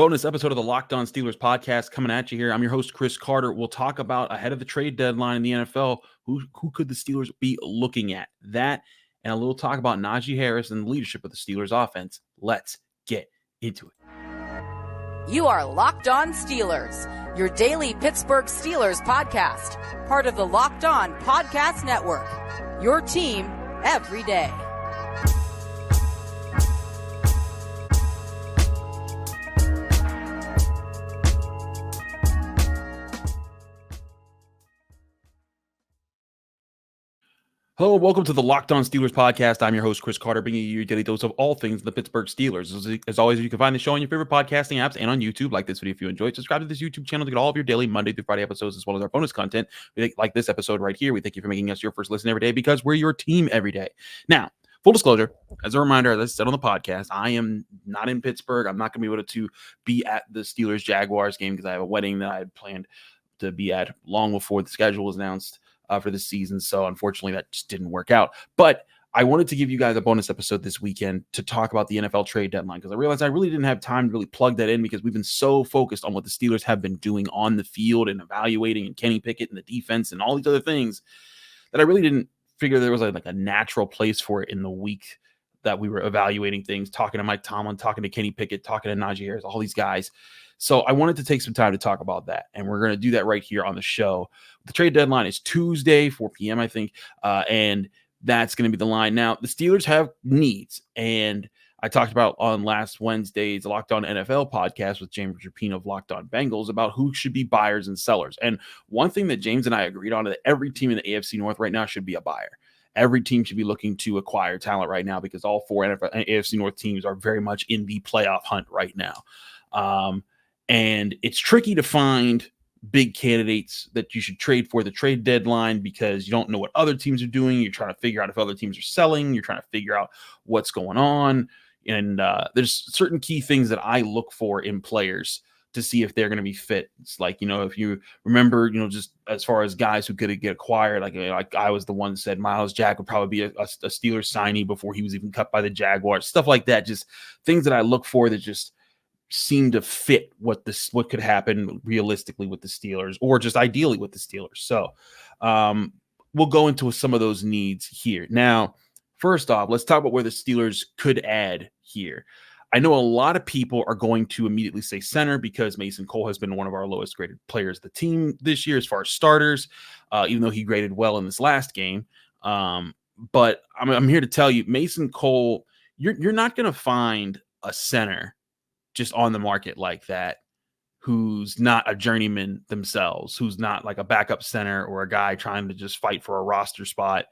Bonus episode of the Locked On Steelers podcast coming at you here. I'm your host, Chris Carter. We'll talk about ahead of the trade deadline in the NFL, who could the Steelers be looking at? That and a little talk about Najee Harris and the leadership of the Steelers offense. Let's get into it. You are Locked On Steelers, your daily Pittsburgh Steelers podcast, part of the Locked On Podcast Network, your team every day. Hello, welcome to the Locked On Steelers podcast. I'm your host, Chris Carter, bringing you your daily dose of all things the Pittsburgh Steelers. As always, you can find the show on your favorite podcasting apps and on YouTube. Like this video if you enjoyed. Subscribe to this YouTube channel to get all of your daily Monday through Friday episodes, as well as our bonus content. Like this episode right here. We thank you for making us your first listen every day because we're your team every day. Now, full disclosure, as a reminder, as I said on the podcast, I am not in Pittsburgh. I'm not going to be able to be at the Steelers-Jaguars game because I have a wedding that I had planned to be at long before the schedule was announced for the season. So unfortunately, that just didn't work out. But I wanted to give you guys a bonus episode this weekend to talk about the NFL trade deadline because I realized I really didn't have time to really plug that in because we've been so focused on what the Steelers have been doing on the field and evaluating and Kenny Pickett and the defense and all these other things that I really didn't figure there was like a natural place for it in the week that we were evaluating things, talking to Mike Tomlin, talking to Kenny Pickett, talking to Najee Harris, all these guys. So I wanted to take some time to talk about that, and we're going to do that right here on the show. The trade deadline is Tuesday, 4 p.m., I think, and that's going to be the line. Now, the Steelers have needs, and I talked about on last Wednesday's Locked On NFL podcast with James Rapine of Locked On Bengals about who should be buyers and sellers. And one thing that James and I agreed on is that every team in the AFC North right now should be a buyer. Every team should be looking to acquire talent right now because all four AFC North teams are very much in the playoff hunt right now. And it's tricky to find big candidates that you should trade for the trade deadline because you don't know what other teams are doing. You're trying to figure out if other teams are selling. You're trying to figure out what's going on. And there's certain key things that I look for in players to see if they're going to be fit. It's like, if you remember, just as far as guys who could get acquired, like I was the one that said Miles Jack would probably be a Steelers signee before he was even cut by the Jaguars, stuff like that. Just things that I look for that just seem to fit what could happen realistically with the Steelers or just ideally with the Steelers. So we'll go into some of those needs here. Now, first off, let's talk about where the Steelers could add here. I know a lot of people are going to immediately say center because Mason Cole has been one of our lowest graded players of the team this year as far as starters, even though he graded well in this last game. But I'm here to tell you, Mason Cole, you're not going to find a center just on the market like that who's not a journeyman themselves, who's not like a backup center or a guy trying to just fight for a roster spot.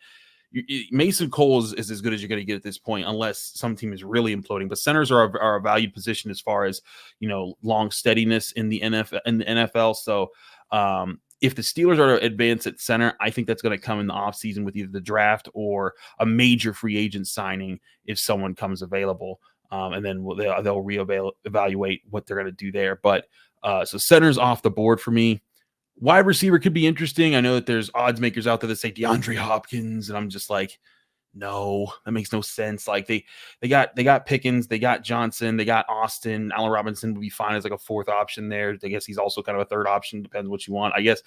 Mason Cole is as good as you're going to get at this point, unless some team is really imploding. But centers are a valued position as far as long steadiness in the NFL. So if the Steelers are to advance at center, I think that's going to come in the offseason with either the draft or a major free agent signing if someone comes available. And then they'll reevaluate what they're going to do there. But so center's off the board for me. Wide receiver could be interesting. I know that there's odds makers out there that say DeAndre Hopkins, and I'm just like, no, that makes no sense. Like they got Pickens, they got Johnson, they got Austin. Allen Robinson would be fine as like a fourth option there. I guess he's also kind of a third option. Depends what you want. I guess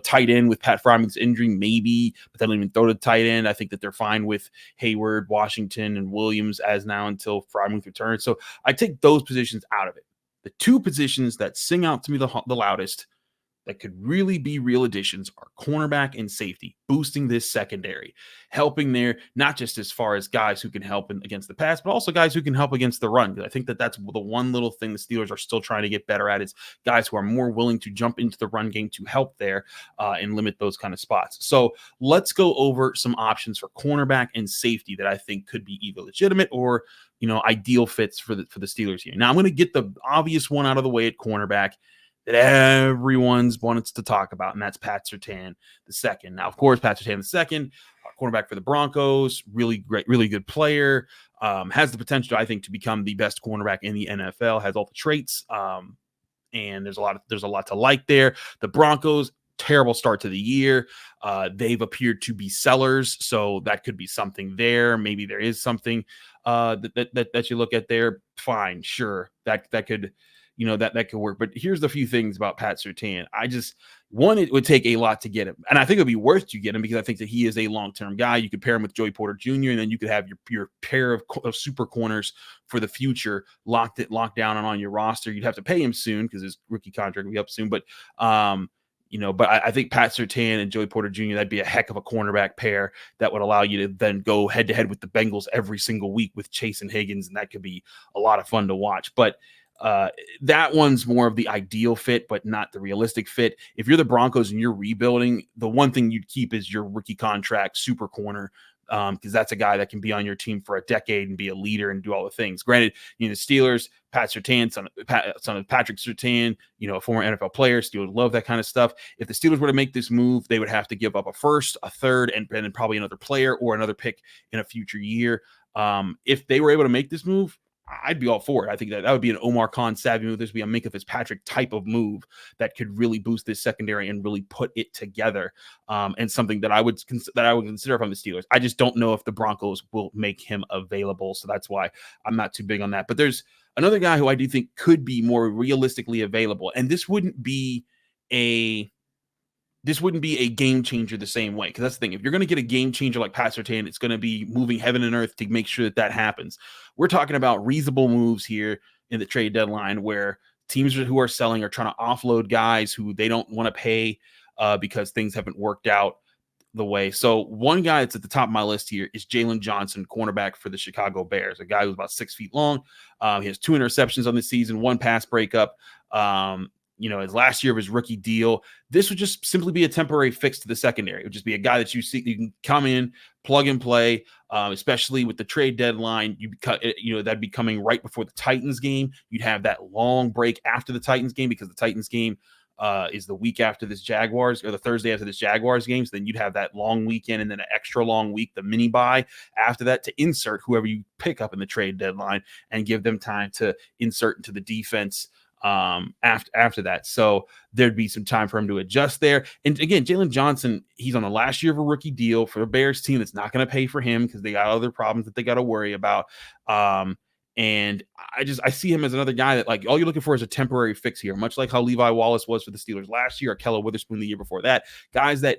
tight end with Pat Fryman's injury, maybe, but they don't even throw to tight end. I think that they're fine with Hayward, Washington, and Williams as now until Fryman returns. So I take those positions out of it. The two positions that sing out to me the loudest that could really be real additions are cornerback and safety, boosting this secondary, helping there, not just as far as guys who can help against the pass, but also guys who can help against the run. Because I think that that's the one little thing the Steelers are still trying to get better at is guys who are more willing to jump into the run game to help there and limit those kind of spots. So let's go over some options for cornerback and safety that I think could be either legitimate or ideal fits for the Steelers here. Now I'm going to get the obvious one out of the way at cornerback that everyone's wanted to talk about, and that's Pat Surtain II. Now, of course, Pat Surtain II, cornerback for the Broncos, really great, really good player, has the potential, I think, to become the best cornerback in the NFL, has all the traits, and there's a lot to like there. The Broncos, terrible start to the year. They've appeared to be sellers, so that could be something there. Maybe there is something that you look at there. Fine, sure, that could that could work. But here's the few things about Pat Surtain. One, it would take a lot to get him. And I think it would be worth to get him because I think that he is a long-term guy. You could pair him with Joey Porter Jr., and then you could have your pair of super corners for the future locked down and on your roster. You'd have to pay him soon because his rookie contract will be up soon. But, but I think Pat Surtain and Joey Porter Jr., that'd be a heck of a cornerback pair that would allow you to then go head-to-head with the Bengals every single week with Chase and Higgins, and that could be a lot of fun to watch. But that one's more of the ideal fit, but not the realistic fit. If you're the Broncos and you're rebuilding, the one thing you'd keep is your rookie contract super corner, because that's a guy that can be on your team for a decade and be a leader and do all the things. Granted, the Steelers, Pat Surtain, son of Patrick Surtain, a former NFL player, Steelers love that kind of stuff. If the Steelers were to make this move, they would have to give up a first, a third, and then probably another player or another pick in a future year. If they were able to make this move, I'd be all for it. I think that would be an Omar Khan savvy move. This would be a Minkah Fitzpatrick type of move that could really boost this secondary and really put it together. And something that I would consider from the Steelers. I just don't know if the Broncos will make him available. So that's why I'm not too big on that. But there's another guy who I do think could be more realistically available. And this wouldn't be a game changer the same way. Because that's the thing. If you're going to get a game changer like Pat Surtain, it's going to be moving heaven and earth to make sure that happens. We're talking about reasonable moves here in the trade deadline where teams who are selling are trying to offload guys who they don't want to pay because things haven't worked out the way. So one guy that's at the top of my list here is Jaylen Johnson, cornerback for the Chicago Bears, a guy who's about 6 feet long. He has 2 interceptions on the season, 1 pass breakup. His last year of his rookie deal. This would just simply be a temporary fix to the secondary. It would just be a guy that you can come in, plug and play, especially with the trade deadline. That'd be coming right before the Titans game. You'd have that long break after the Titans game because the Titans game is the week after this Jaguars or the Thursday after this Jaguars game. So then you'd have that long weekend and then an extra long week, the mini bye after that to insert whoever you pick up in the trade deadline and give them time to insert into the defense after that. So there'd be some time for him to adjust there. And again, Jaylen Johnson, he's on the last year of a rookie deal for a Bears team that's not going to pay for him because they got other problems that they got to worry about. And I see him as another guy that all you're looking for is a temporary fix here, much like how Levi Wallace was for the Steelers last year or Kella Witherspoon the year before that. Guys that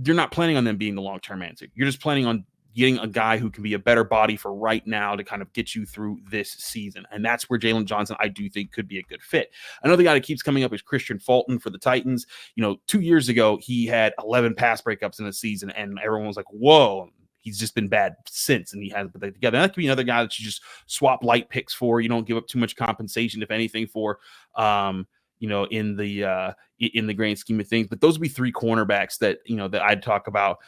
you're not planning on them being the long-term answer. You're just planning on getting a guy who can be a better body for right now to kind of get you through this season. And that's where Jaylen Johnson, I do think, could be a good fit. Another guy that keeps coming up is Christian Fulton for the Titans. 2 years ago, he had 11 pass breakups in a season, and everyone was like, whoa, he's just been bad since, and he hasn't put that together. And that could be another guy that you just swap light picks for. You don't give up too much compensation, if anything, for in the grand scheme of things. But those would be 3 cornerbacks that that I'd talk about.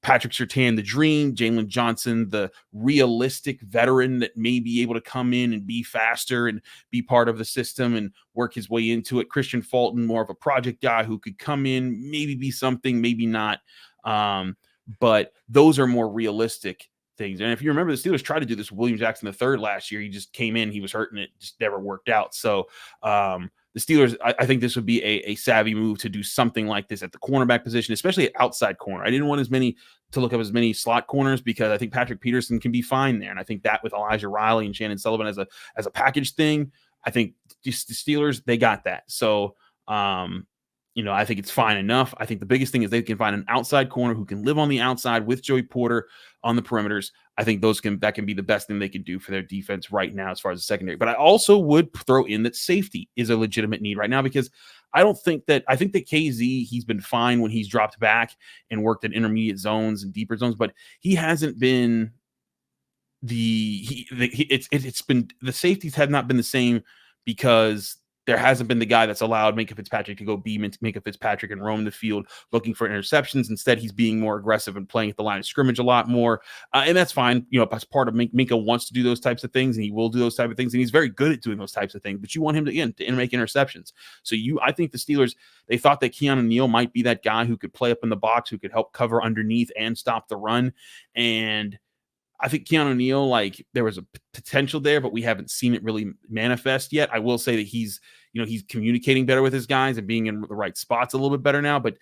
Patrick Surtain, the dream; Jaylen Johnson, the realistic veteran that may be able to come in and be faster and be part of the system and work his way into it. Christian Fulton, more of a project guy who could come in, maybe be something, maybe not. But those are more realistic things. And if you remember, the Steelers tried to do this with William Jackson III last year. He just came in, he was hurt, and it just never worked out. So the Steelers, I think this would be a savvy move to do something like this at the cornerback position, especially at outside corner. I didn't want to look up as many slot corners because I think Patrick Peterson can be fine there. And I think that with Elijah Riley and Shannon Sullivan as a package thing, I think the Steelers, they got that. So, I think it's fine enough. I think the biggest thing is they can find an outside corner who can live on the outside with Joey Porter on the perimeters. I think that can be the best thing they can do for their defense right now as far as the secondary. But I also would throw in that safety is a legitimate need right now because I think that KZ, he's been fine when he's dropped back and worked in intermediate zones and deeper zones, but he hasn't been the safeties have not been the same because there hasn't been the guy that's allowed Minkah Fitzpatrick to go be Minkah Fitzpatrick and roam the field looking for interceptions. Instead, he's being more aggressive and playing at the line of scrimmage a lot more. And that's fine. As part of Minkah wants to do those types of things, and he will do those type of things. And he's very good at doing those types of things. But you want him to make interceptions. So I think the Steelers, they thought that Keanu Neal might be that guy who could play up in the box, who could help cover underneath and stop the run. And I think Keanu Neal, there was a potential there, but we haven't seen it really manifest yet. I will say that he's communicating better with his guys and being in the right spots a little bit better now. But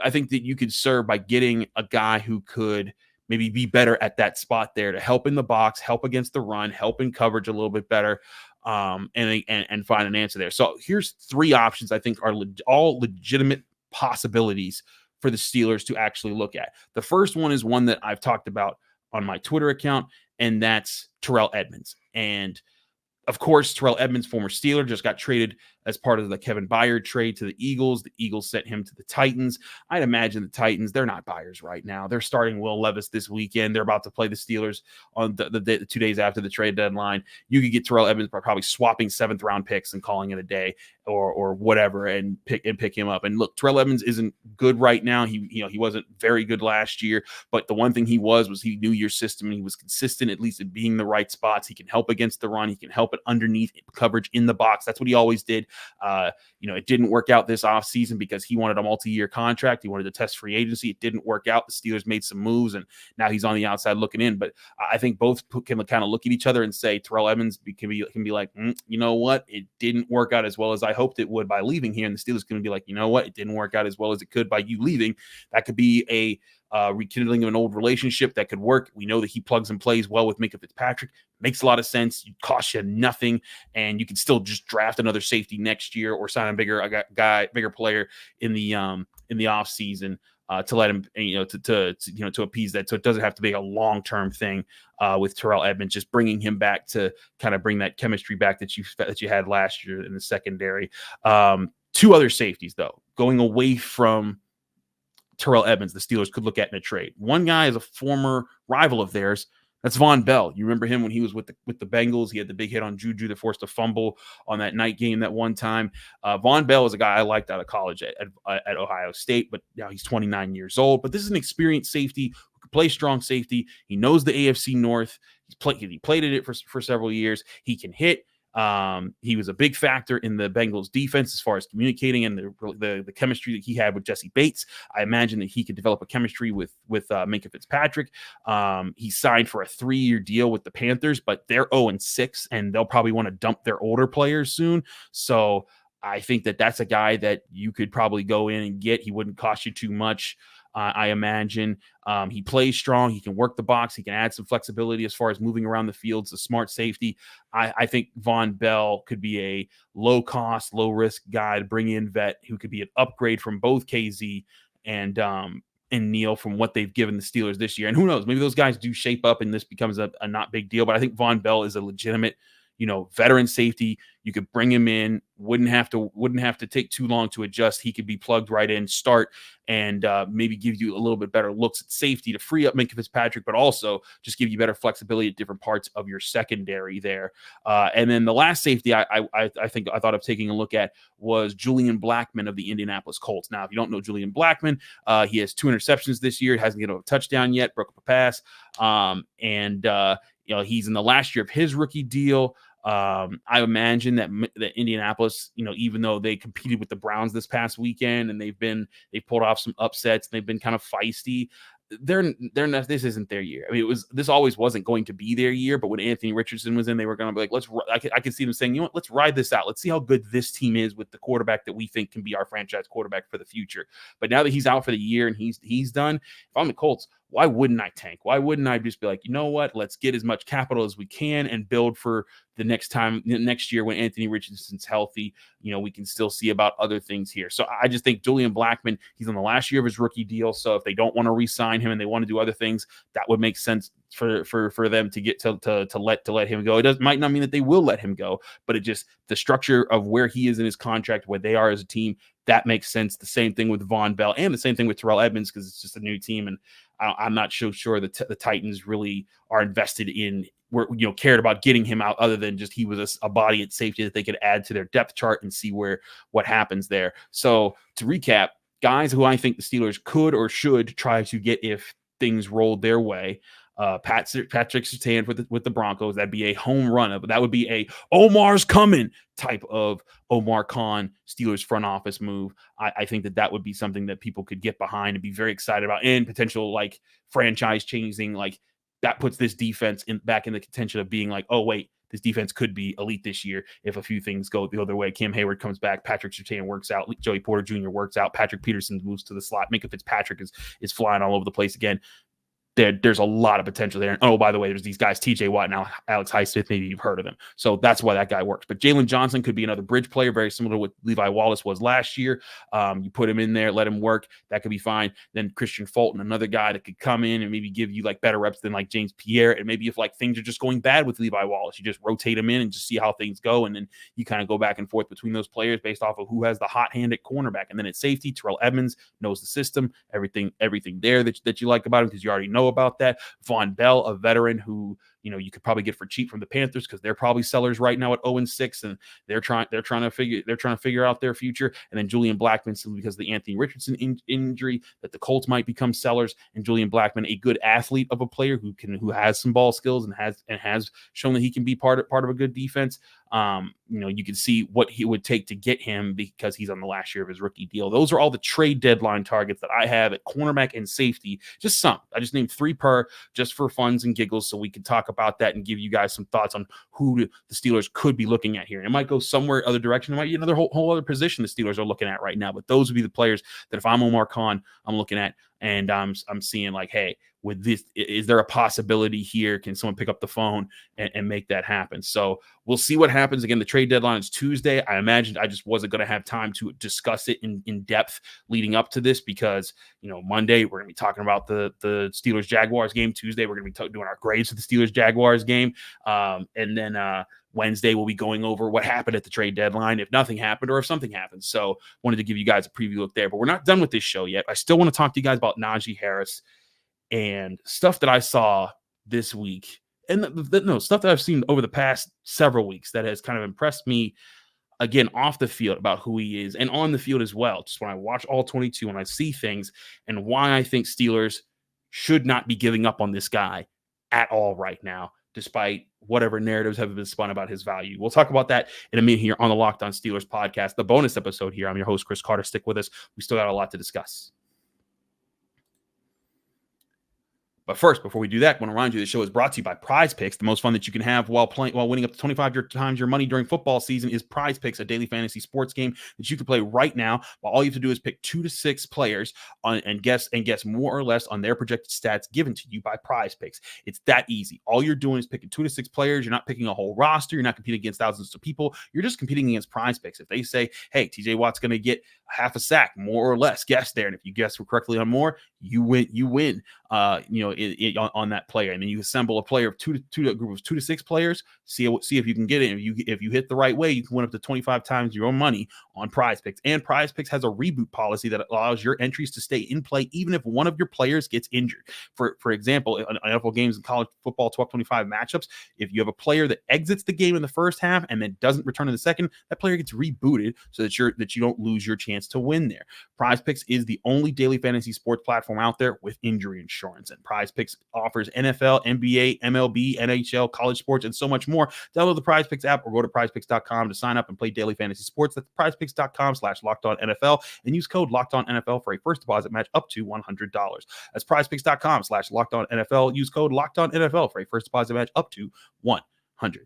I think that you could serve by getting a guy who could maybe be better at that spot there to help in the box, help against the run, help in coverage a little bit better. and find an answer there. So here's three options I think are all legitimate possibilities for the Steelers to actually look at. The first one is one that I've talked about on my Twitter account, and that's Terrell Edmunds. And of course, Terrell Edmunds, former Steeler, just got traded as part of the Kevin Byard trade to the Eagles. The Eagles sent him to the Titans. I'd imagine the Titans, they're not buyers right now. They're starting Will Levis this weekend. They're about to play the Steelers on the 2 days after the trade deadline. You could get Terrell Edmunds by probably swapping 7th-round picks and calling it a day or whatever and pick him up. And look, Terrell Edmunds isn't good right now. He wasn't very good last year, but the one thing he was he knew your system and he was consistent, at least in being the right spots. He can help against the run. He can help it underneath coverage in the box. That's what he always did. It didn't work out this offseason because he wanted a multi-year contract. He wanted to test free agency. It didn't work out. The Steelers made some moves, and now he's on the outside looking in. But I think both can kind of look at each other and say Terrell Edmunds can be like, you know what? It didn't work out as well as I hoped it would by leaving here. And the Steelers can be like, you know what? It didn't work out as well as it could by you leaving. That could be a rekindling of an old relationship that could work. We know that he plugs and plays well with Minkah Fitzpatrick. Makes a lot of sense. It costs you nothing, and you can still just draft another safety next year or sign a bigger player in the off season to let him, to appease that. So it doesn't have to be a long-term thing with Terrell Edmunds. Just bringing him back to kind of bring that chemistry back that you had last year in the secondary. Two other safeties though, going away from Terrell Edmunds, the Steelers could look at in a trade. One guy is a former rival of theirs. That's Von Bell. You remember him when he was with the Bengals. He had the big hit on Juju that forced a fumble on that night game that one time. Von Bell is a guy I liked out of college at Ohio State, but now he's 29 years old. But this is an experienced safety who can play strong safety. He knows the AFC North. He played at it for several years. He can hit. He was a big factor in the Bengals defense as far as communicating and the chemistry that he had with Jesse Bates. I imagine that he could develop a chemistry with Minkah Fitzpatrick. He signed for a 3-year deal with the Panthers, but they're 0-6 and they'll probably want to dump their older players soon. So I think that that's a guy that you could probably go in and get. He wouldn't cost you too much. I imagine he plays strong. He can work the box. He can add some flexibility as far as moving around the field. It's a smart safety. I think Von Bell could be a low-cost, low-risk guy to bring in vet who could be an upgrade from both KZ and Neal from what they've given the Steelers this year. And who knows, maybe those guys do shape up and this becomes a not big deal. But I think Von Bell is a legitimate veteran safety. You could bring him in, wouldn't have to take too long to adjust. He could be plugged right in, start, and maybe give you a little bit better looks at safety to free up Minkah Fitzpatrick, but also just give you better flexibility at different parts of your secondary there. And then the last safety I thought of taking a look at was Julian Blackmon of the Indianapolis Colts. Now, if you don't know Julian Blackmon, he has 2 interceptions this year. Hasn't given a touchdown yet, broke up a pass. He's in the last year of his rookie deal. I imagine that Indianapolis, even though they competed with the Browns this past weekend and they've pulled off some upsets and they've been kind of feisty, they're not. This isn't their year. I mean, this always wasn't going to be their year. But when Anthony Richardson was in, they were going to be like, I could see them saying, you know what, let's ride this out. Let's see how good this team is with the quarterback that we think can be our franchise quarterback for the future. But now that he's out for the year and he's done, if I'm the Colts, why wouldn't I tank? Why wouldn't I just be like, you know what, let's get as much capital as we can and build for the next year when Anthony Richardson's healthy. We can still see about other things here. So I just think Julian Blackmon, he's on the last year of his rookie deal. So if they don't want to re-sign him and they want to do other things, that would make sense for them to get to let him go. It might not mean that they will let him go, but it just, the structure of where he is in his contract, where they are as a team, that makes sense. The same thing with Von Bell and the same thing with Terrell Edmunds, because it's just a new team. And I'm not so sure that the Titans really are invested in, cared about getting him out, other than just he was a body at safety that they could add to their depth chart and see what happens there. So to recap, guys who I think the Steelers could or should try to get if things rolled their way. Patrick Surtain with the Broncos, that'd be a home run. But that would be a Omar's coming type of Omar Khan Steelers front office move. I think that would be something that people could get behind and be very excited about, and potential like franchise changing. Like that puts this defense back in the contention of being like, oh wait, this defense could be elite this year if a few things go the other way. Cam Hayward comes back, Patrick Surtain works out, Joey Porter Jr. works out, Patrick Peterson moves to the slot, Minkah Fitzpatrick is flying all over the place again. there's a lot of potential there. And oh, by the way, there's these guys, TJ Watt and Alex Highsmith. Maybe you've heard of them. So that's why that guy works. But Jaylen Johnson could be another bridge player, very similar to what Levi Wallace was last year. You put him in there, let him work. That could be fine. Then Christian Fulton, another guy that could come in and maybe give you like better reps than like James Pierre. And maybe if like things are just going bad with Levi Wallace, you just rotate him in and just see how things go. And then you kind of go back and forth between those players based off of who has the hot hand at cornerback. And then at safety, Terrell Edmunds knows the system, everything there that you like about him because you already know about that. Von Bell, a veteran who, you know, you could probably get for cheap from the Panthers because they're probably sellers right now at 0-6, and they're trying to figure out their future. And then Julian Blackmon, simply because of the Anthony Richardson injury, that the Colts might become sellers. And Julian Blackmon, a good athlete of a player who has some ball skills and has shown that he can be part of a good defense. You know, you can see what he would take to get him because he's on the last year of his rookie deal. Those are all the trade deadline targets that I have at cornerback and safety. Just some. I just named 3 per just for funs and giggles so we can talk about that and give you guys some thoughts on who the Steelers could be looking at here. And it might go somewhere other direction. It might be another whole other position the Steelers are looking at right now. But those would be the players that if I'm Omar Khan, I'm looking at, and I'm seeing like, hey, with this, is there a possibility here? Can someone pick up the phone and make that happen? So we'll see what happens. Again, the trade deadline is Tuesday. I imagined I just wasn't going to have time to discuss it in depth leading up to this because, you know, Monday we're going to be talking about the Steelers-Jaguars game. Tuesday we're going to be doing our grades for the Steelers-Jaguars game. And then Wednesday we'll be going over what happened at the trade deadline, if nothing happened or if something happened. So wanted to give you guys a preview look there. But we're not done with this show yet. I still want to talk to you guys about Najee Harris and stuff that I saw this week, and stuff that I've seen over the past several weeks that has kind of impressed me, again, off the field about who he is and on the field as well. Just when I watch all 22 and I see things and why I think Steelers should not be giving up on this guy at all right now, despite whatever narratives have been spun about his value. We'll talk about that in a minute here on the Locked On Steelers podcast, the bonus episode here. I'm your host, Chris Carter. Stick with us. We still got a lot to discuss. But first, before we do that, I want to remind you the show is brought to you by Prize Picks. The most fun that you can have while winning up to 25 times your money during football season is Prize Picks, a daily fantasy sports game that you can play right now. While all you have to do is pick 2 to 6 players and guess more or less on their projected stats given to you by Prize Picks. It's that easy. All you're doing is picking 2 to 6 players. You're not picking a whole roster. You're not competing against thousands of people. You're just competing against Prize Picks. If they say, hey, TJ Watt's going to get half a sack, more or less, guess there. And if you guess correctly on more, you win. On that player, and then you assemble a player of a group of 2 to 6 players. See if you can get it. If you hit the right way, you can win up to 25 times your own money on Prize Picks. And Prize Picks has a reboot policy that allows your entries to stay in play even if one of your players gets injured. For example, in NFL games and college football 12-25 matchups, if you have a player that exits the game in the first half and then doesn't return in the second, that player gets rebooted so that you don't lose your chance to win there. Prize Picks is the only daily fantasy sports platform out there with injury insurance, and Prize Picks offers NFL, NBA, MLB, NHL, college sports, and so much more. Download the Prize Picks app or go to prizepicks.com to sign up and play daily fantasy sports. That's prizepicks.com/LockedOnNFL and use code LockedOnNFL for a first deposit match up to $100. That's prizepicks.com/LockedOnNFL. Use code LockedOnNFL for a first deposit match up to $100.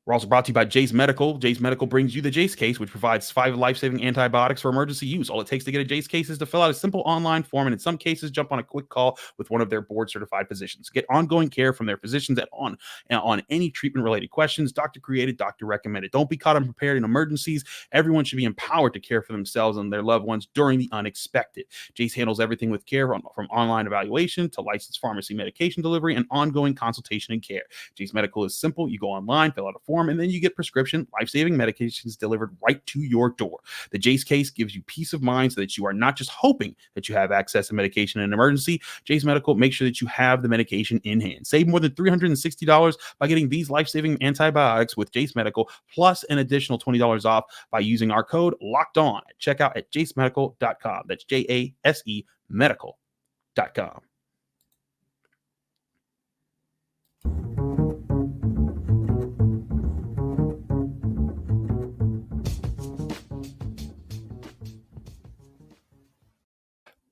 We're also brought to you by Jace Medical. Jace Medical brings you the Jace case, which provides 5 life-saving antibiotics for emergency use. All it takes to get a Jace case is to fill out a simple online form, and in some cases, jump on a quick call with one of their board-certified physicians. Get ongoing care from their physicians on any treatment-related questions. Doctor-created, doctor-recommended. Don't be caught unprepared in emergencies. Everyone should be empowered to care for themselves and their loved ones during the unexpected. Jace handles everything with care from online evaluation to licensed pharmacy medication delivery and ongoing consultation and care. Jace Medical is simple. You go online, fill out a form, and then you get prescription life-saving medications delivered right to your door. The Jace case gives you peace of mind so that you are not just hoping that you have access to medication in an emergency. Jace Medical makes sure that you have the medication in hand. Save more than $360 by getting these life-saving antibiotics with Jace Medical, plus an additional $20 off by using our code LOCKEDON at checkout at jacemedical.com. That's JASE medical.com.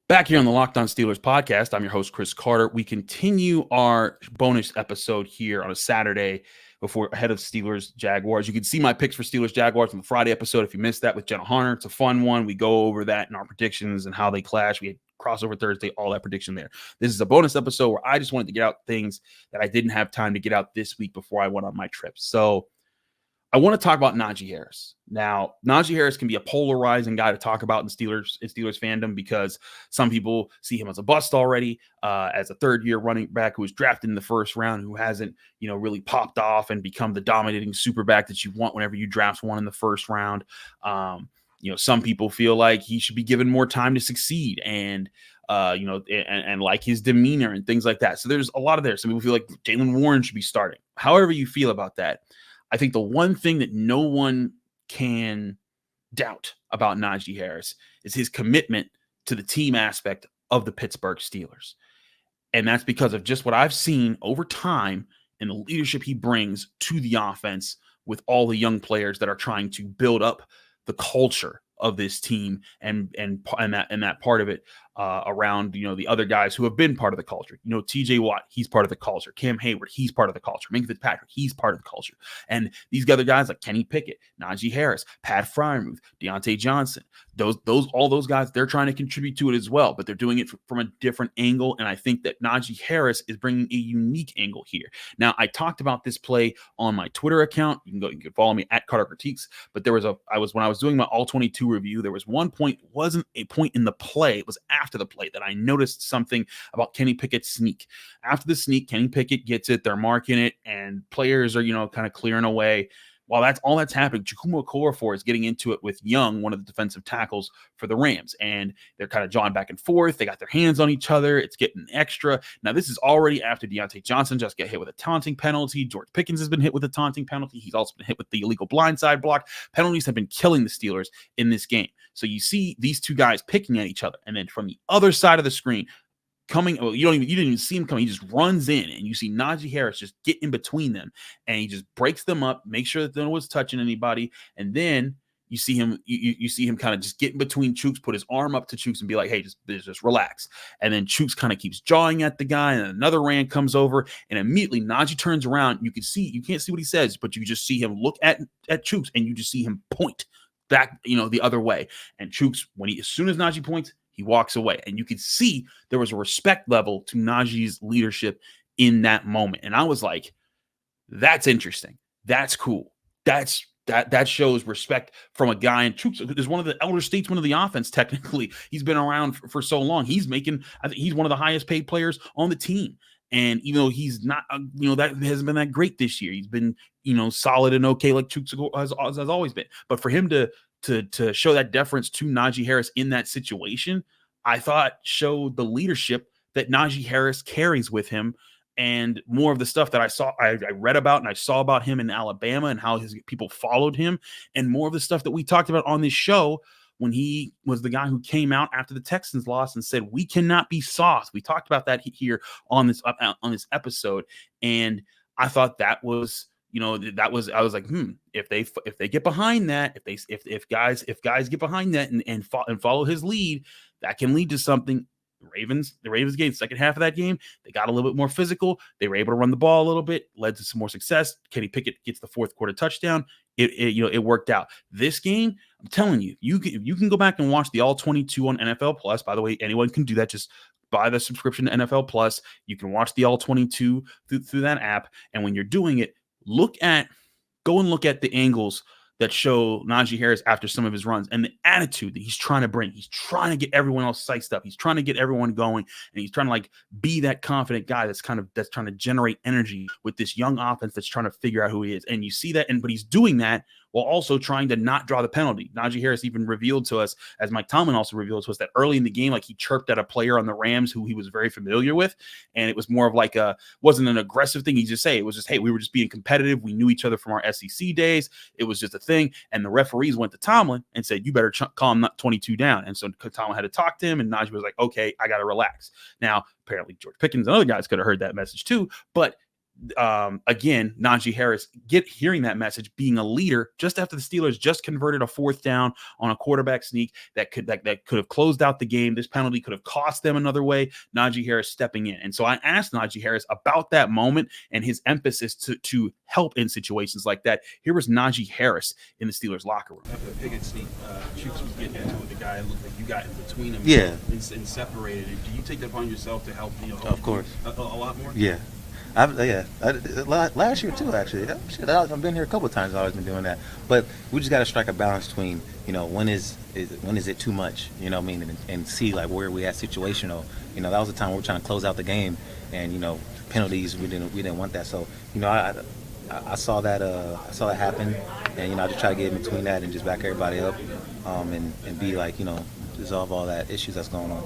Back here on the Locked On Steelers podcast, I'm your host, Chris Carter. We continue our bonus episode here on a Saturday ahead of Steelers Jaguars. You can see my picks for Steelers Jaguars on the Friday episode if you missed that with Jenna Harner. It's a fun one. We go over that and our predictions and how they clash. We had crossover Thursday, all that prediction there. This is a bonus episode where I just wanted to get out things that I didn't have time to get out this week before I went on my trip. So I want to talk about Najee Harris. Now, Najee Harris can be a polarizing guy to talk about in Steelers fandom because some people see him as a bust already, as a third-year running back who was drafted in the first round, who hasn't, really popped off and become the dominating super back that you want whenever you draft one in the first round. Some people feel like he should be given more time to succeed and like his demeanor and things like that. So there's a lot of there. Some people feel like Jaylen Warren should be starting. However you feel about that, I think the one thing that no one can doubt about Najee Harris is his commitment to the team aspect of the Pittsburgh Steelers. And that's because of just what I've seen over time and the leadership he brings to the offense with all the young players that are trying to build up the culture of this team and that part of it around, the other guys who have been part of the culture. TJ Watt, he's part of the culture. Cam Hayward, he's part of the culture. Minka Fitzpatrick, he's part of the culture. And these other guys like Kenny Pickett, Najee Harris, Pat Freiermuth, Deontay Johnson, all those guys, they're trying to contribute to it as well, but they're doing it from a different angle. And I think that Najee Harris is bringing a unique angle here. Now, I talked about this play on my Twitter account. You can follow me at Carter Critiques. But when I was doing my All 22 review, there was one point, wasn't a point in the play. It was after the play that I noticed something about Kenny Pickett's sneak. After the sneak, Kenny Pickett gets it. They're marking it, and players are, kind of clearing away. While that's happening, Chuks Okorafor is getting into it with Young, one of the defensive tackles for the Rams, and they're kind of jawing back and forth. They got their hands on each other. It's getting extra. Now, this is already after Deontay Johnson just got hit with a taunting penalty. George Pickens has been hit with a taunting penalty. He's also been hit with the illegal blindside block. Penalties have been killing the Steelers in this game. So you see these two guys picking at each other, and then from the other side of the screen, you didn't even see him coming. He just runs in, and you see Najee Harris just get in between them, and he just breaks them up, make sure that no one's touching anybody, and then you see him. You see him kind of just get in between Chuks, put his arm up to Chuks, and be like, "Hey, just relax." And then Chuks kind of keeps jawing at the guy, and another Rand comes over, and immediately Najee turns around. You can't see what he says, but you just see him look at Chuks, and you just see him point back, the other way. And Chuks, as soon as Najee points, he walks away, and you could see there was a respect level to Najee's leadership in that moment. And I was like, that's interesting. That's cool. That shows respect from a guy. And Chuks is one of the elder statesmen of the offense. Technically, he's been around for so long. I think he's one of the highest paid players on the team. And even though he's not, that hasn't been that great this year, he's been, solid and okay, like Chuks has always been. But for him to show that deference to Najee Harris in that situation, I thought showed the leadership that Najee Harris carries with him, and more of the stuff that I read about and I saw about him in Alabama and how his people followed him, and more of the stuff that we talked about on this show when he was the guy who came out after the Texans lost and said, "We cannot be soft." We talked about that here on this episode, and I thought that was. I was like, if they get behind that, if guys get behind that and follow his lead, that can lead to something. The Ravens game, second half of that game, they got a little bit more physical. They were able to run the ball a little bit, led to some more success. Kenny Pickett gets the fourth quarter touchdown. It worked out. This game, I'm telling you, you can go back and watch the All 22 on NFL Plus. By the way, anyone can do that. Just buy the subscription to NFL Plus. You can watch the All 22 through that app. And when you're doing it, go and look at the angles that show Najee Harris after some of his runs and the attitude that he's trying to bring. He's trying to get everyone else psyched up. He's trying to get everyone going, and he's trying to be that confident guy that's trying to generate energy with this young offense that's trying to figure out who he is. And you see that, but he's doing that while also trying to not draw the penalty. Najee Harris even revealed to us, as Mike Tomlin also revealed to us, that early in the game, he chirped at a player on the Rams who he was very familiar with, and it was more of wasn't an aggressive thing. He just it was just, hey, we were just being competitive. We knew each other from our SEC days. It was just a thing, and the referees went to Tomlin and said, "You better calm 22 down." And so Tomlin had to talk to him, and Najee was like, "Okay, I got to relax." Now, apparently George Pickens and other guys could have heard that message too, but again, Najee Harris hearing that message, being a leader just after the Steelers just converted a 4th down on a quarterback sneak that could have closed out the game. This penalty could have cost them another way. Najee Harris stepping in. And so I asked Najee Harris about that moment and his emphasis to help in situations like that. Here was Najee Harris in the Steelers locker room. After the Pickett sneak, Chuks was getting into it with the guy, and looked like you got in between him, and separated it. Do you take that upon yourself to help? Of course, a lot more. Yeah. Last year too, actually. I've been here a couple of times. I've always been doing that, but we just got to strike a balance between, when is it too much, and see like where we at situational. That was the time we were trying to close out the game, and penalties, we didn't want that. So I saw that happen, and I just try to get in between that and just back everybody up, and be like, resolve all that issues that's going on.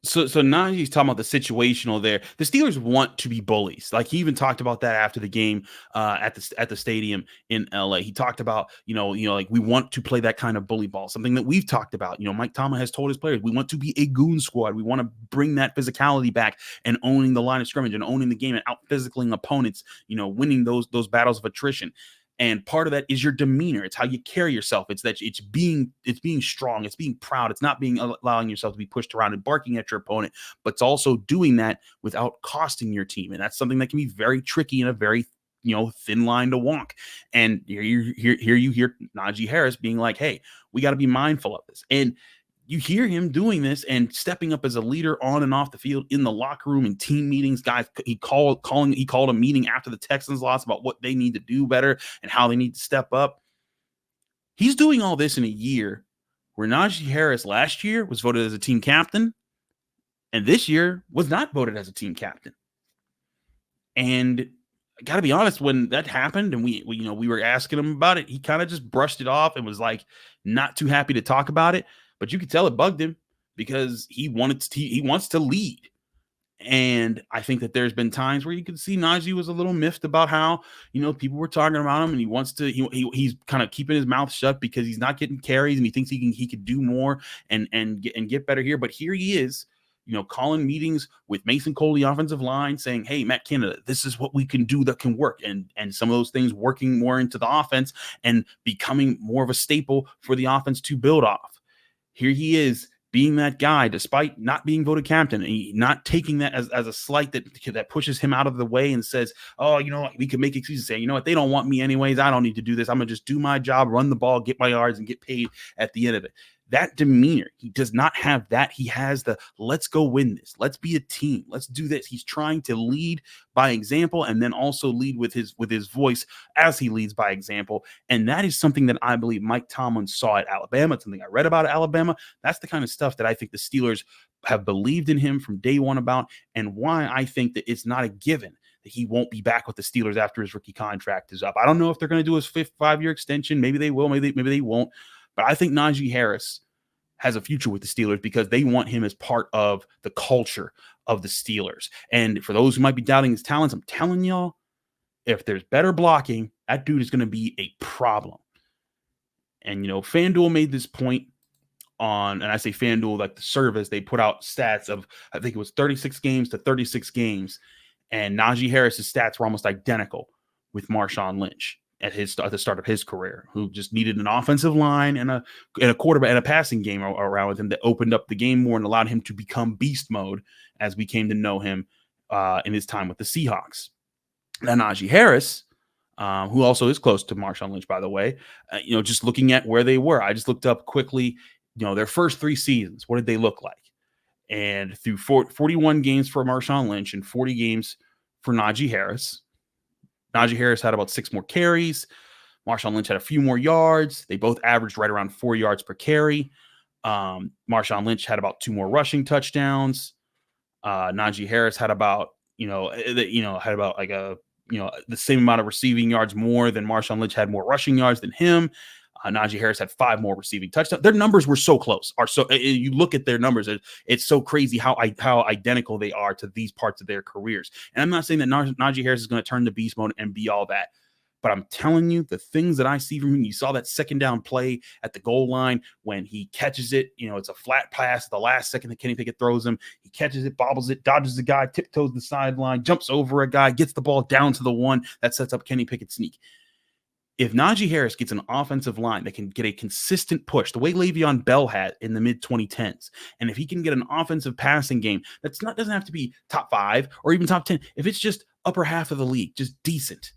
So Najee's talking about the situational there. The Steelers want to be bullies. Like, he even talked about that after the game at the stadium in LA. He talked about, like, we want to play that kind of bully ball, something that we've talked about. Mike Tomlin has told his players, we want to be a goon squad. We want to bring that physicality back and owning the line of scrimmage and owning the game and out physicaling opponents, winning those battles of attrition. And part of that is your demeanor. It's how you carry yourself. It's being strong. It's being proud. It's not allowing yourself to be pushed around and barking at your opponent, but it's also doing that without costing your team. And that's something that can be very tricky and a very, thin line to walk. And here you hear Najee Harris being like, hey, we got to be mindful of this. And you hear him doing this and stepping up as a leader on and off the field, in the locker room, in team meetings. Guys, he called a meeting after the Texans loss about what they need to do better and how they need to step up. He's doing all this in a year where Najee Harris last year was voted as a team captain, and this year was not voted as a team captain. And I got to be honest, when that happened and we were asking him about it, he kind of just brushed it off and was like not too happy to talk about it. But you could tell it bugged him because he wants to lead. And I think that there's been times where you could see Najee was a little miffed about how, people were talking about him, and he wants to, he's kind of keeping his mouth shut because he's not getting carries and he thinks he could do more and get better here. But here he is, calling meetings with Mason Cole, the offensive line, saying, hey, Matt Canada, this is what we can do that can work. And some of those things working more into the offense and becoming more of a staple for the offense to build off. Here he is being that guy, despite not being voted captain, and not taking that as a slight that pushes him out of the way and says, oh, we can make excuses, saying, what, they don't want me anyways. I don't need to do this. I'm going to just do my job, run the ball, get my yards, and get paid at the end of it. That demeanor, he does not have that. He has the let's go win this. Let's be a team. Let's do this. He's trying to lead by example and then also lead with his voice as he leads by example. And that is something that I believe Mike Tomlin saw at Alabama. It's something I read about at Alabama. That's the kind of stuff that I think the Steelers have believed in him from day one about, and why I think that it's not a given that he won't be back with the Steelers after his rookie contract is up. I don't know if they're going to do his 5-year extension. Maybe they will. Maybe they won't. But I think Najee Harris has a future with the Steelers because they want him as part of the culture of the Steelers. And for those who might be doubting his talents, I'm telling y'all, if there's better blocking, that dude is going to be a problem. And, FanDuel made this point on, and I say FanDuel, like the service, they put out stats of, I think it was 36 games to 36 games. And Najee Harris's stats were almost identical with Marshawn Lynch at the start of his career, who just needed an offensive line and a quarterback and a passing game around with him that opened up the game more and allowed him to become beast mode as we came to know him in his time with the Seahawks. Now, Najee Harris, who also is close to Marshawn Lynch, by the way, just looking at where they were, I just looked up quickly, their first 3 seasons, what did they look like? And through 41 games for Marshawn Lynch and 40 games for Najee Harris, Najee Harris had about 6 more carries. Marshawn Lynch had a few more yards. They both averaged right around 4 yards per carry. Marshawn Lynch had about 2 more rushing touchdowns. Najee Harris had about, the same amount of receiving yards more than Marshawn Lynch had more rushing yards than him. Najee Harris had 5 more receiving touchdowns. Their numbers were so close. You look at their numbers, it's so crazy how identical they are to these parts of their careers. And I'm not saying that Najee Harris is going to turn to beast mode and be all that. But I'm telling you, the things that I see from him, you saw that second down play at the goal line when he catches it. It's a flat pass at the last second that Kenny Pickett throws him. He catches it, bobbles it, dodges the guy, tiptoes the sideline, jumps over a guy, gets the ball down to the one that sets up Kenny Pickett's sneak. If Najee Harris gets an offensive line that can get a consistent push, the way Le'Veon Bell had in the mid-2010s, and if he can get an offensive passing game doesn't have to be top 5 or even top 10, if it's just upper half of the league, just decent,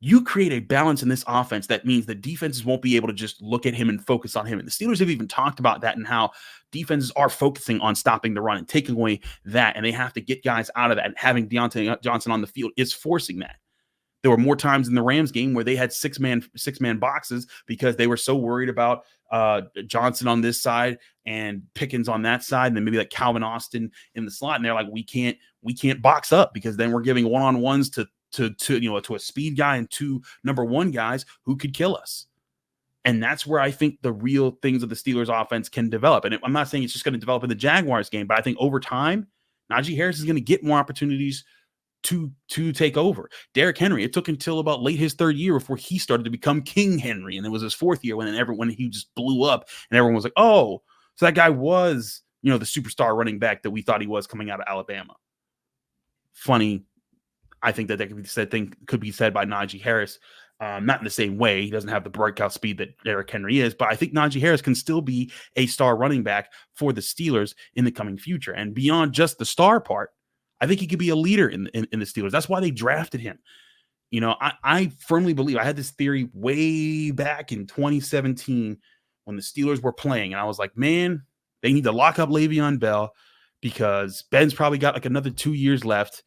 you create a balance in this offense that means the defenses won't be able to just look at him and focus on him. And the Steelers have even talked about that and how defenses are focusing on stopping the run and taking away that, and they have to get guys out of that, and having Deontay Johnson on the field is forcing that. There were more times in the Rams game where they had six-man boxes because they were so worried about Johnson on this side and Pickens on that side, and then maybe like Calvin Austin in the slot. And they're like, we can't box up because then we're giving one-on-ones to a speed guy and 2 number 1 guys who could kill us. And that's where I think the real things of the Steelers offense can develop. And I'm not saying it's just going to develop in the Jaguars game, but I think over time, Najee Harris is going to get more opportunities to take over. Derrick Henry, it took until about late his 3rd year before he started to become King Henry, and it was his 4th year when he just blew up, and everyone was like, "Oh, so that guy was, the superstar running back that we thought he was coming out of Alabama." Funny, I think that could be said by Najee Harris. Not in the same way. He doesn't have the breakout speed that Derrick Henry is, but I think Najee Harris can still be a star running back for the Steelers in the coming future, and beyond just the star part, I think he could be a leader in the Steelers. That's why they drafted him. I firmly believe, I had this theory way back in 2017 when the Steelers were playing, and I was like, man, they need to lock up Le'Veon Bell because Ben's probably got like another 2 years left,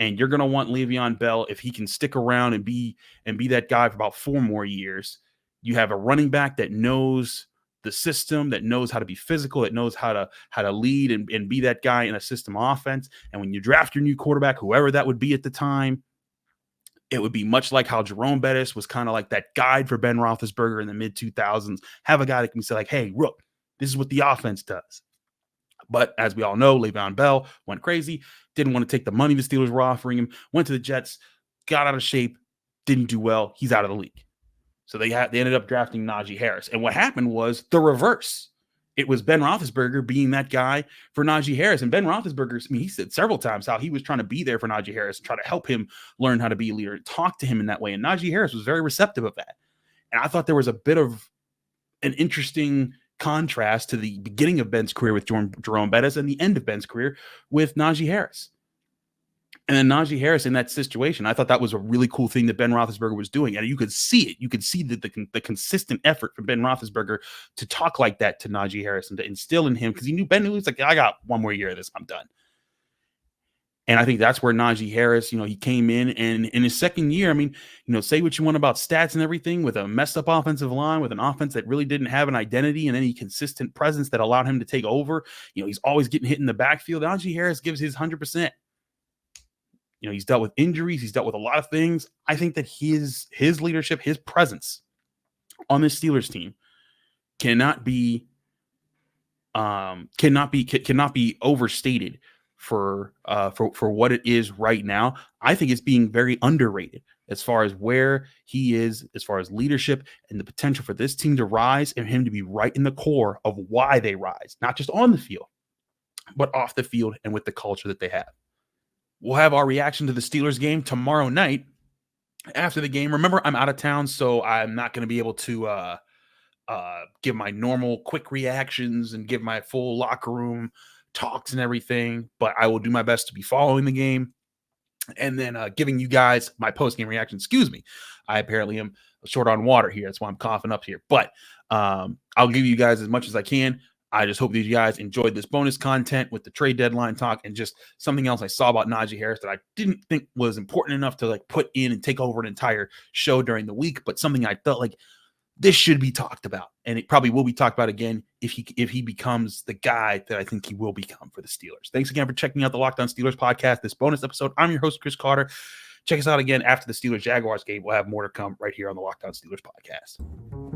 and you're going to want Le'Veon Bell, if he can stick around and be that guy for about 4 more years. You have a running back that knows the system, that knows how to be physical, that knows how to lead and be that guy in a system offense. And when you draft your new quarterback, whoever that would be at the time, it would be much like how Jerome Bettis was kind of like that guide for Ben Roethlisberger in the mid-2000s. Have a guy that can say like, hey, look, this is what the offense does. But as we all know, Le'Veon Bell went crazy, didn't want to take the money the Steelers were offering him, went to the Jets, got out of shape, didn't do well. He's out of the league. So they ended up drafting Najee Harris. And what happened was the reverse. It was Ben Roethlisberger being that guy for Najee Harris. And Ben Roethlisberger, he said several times how he was trying to be there for Najee Harris and try to help him learn how to be a leader, talk to him in that way. And Najee Harris was very receptive of that. And I thought there was a bit of an interesting contrast to the beginning of Ben's career with Jerome Bettis and the end of Ben's career with Najee Harris. And then Najee Harris in that situation, I thought that was a really cool thing that Ben Roethlisberger was doing. And you could see it. You could see the consistent effort from Ben Roethlisberger to talk like that to Najee Harris and to instill in him, because he knew was like, I got 1 more year of this, I'm done. And I think that's where Najee Harris, he came in, and in his 2nd year, say what you want about stats and everything, with a messed up offensive line, with an offense that really didn't have an identity and any consistent presence that allowed him to take over. He's always getting hit in the backfield. Najee Harris gives his 100%. He's dealt with injuries. He's dealt with a lot of things. I think that his leadership, his presence on this Steelers team cannot be overstated for what it is right now. I think it's being very underrated as far as where he is, as far as leadership and the potential for this team to rise and him to be right in the core of why they rise, not just on the field, but off the field and with the culture that they have. We'll have our reaction to the Steelers game tomorrow night after the game. Remember, I'm out of town, so I'm not going to be able to give my normal quick reactions and give my full locker room talks and everything, but I will do my best to be following the game and then giving you guys my post-game reaction. Excuse me. I apparently am short on water here. That's why I'm coughing up here. But I'll give you guys as much as I can. I just hope that you guys enjoyed this bonus content with the trade deadline talk and just something else I saw about Najee Harris that I didn't think was important enough to put in and take over an entire show during the week, but something I felt like this should be talked about, and it probably will be talked about again if he becomes the guy that I think he will become for the Steelers. Thanks again for checking out the Locked On Steelers podcast, this bonus episode. I'm your host, Chris Carter. Check us out again after the Steelers-Jaguars game. We'll have more to come right here on the Locked On Steelers podcast.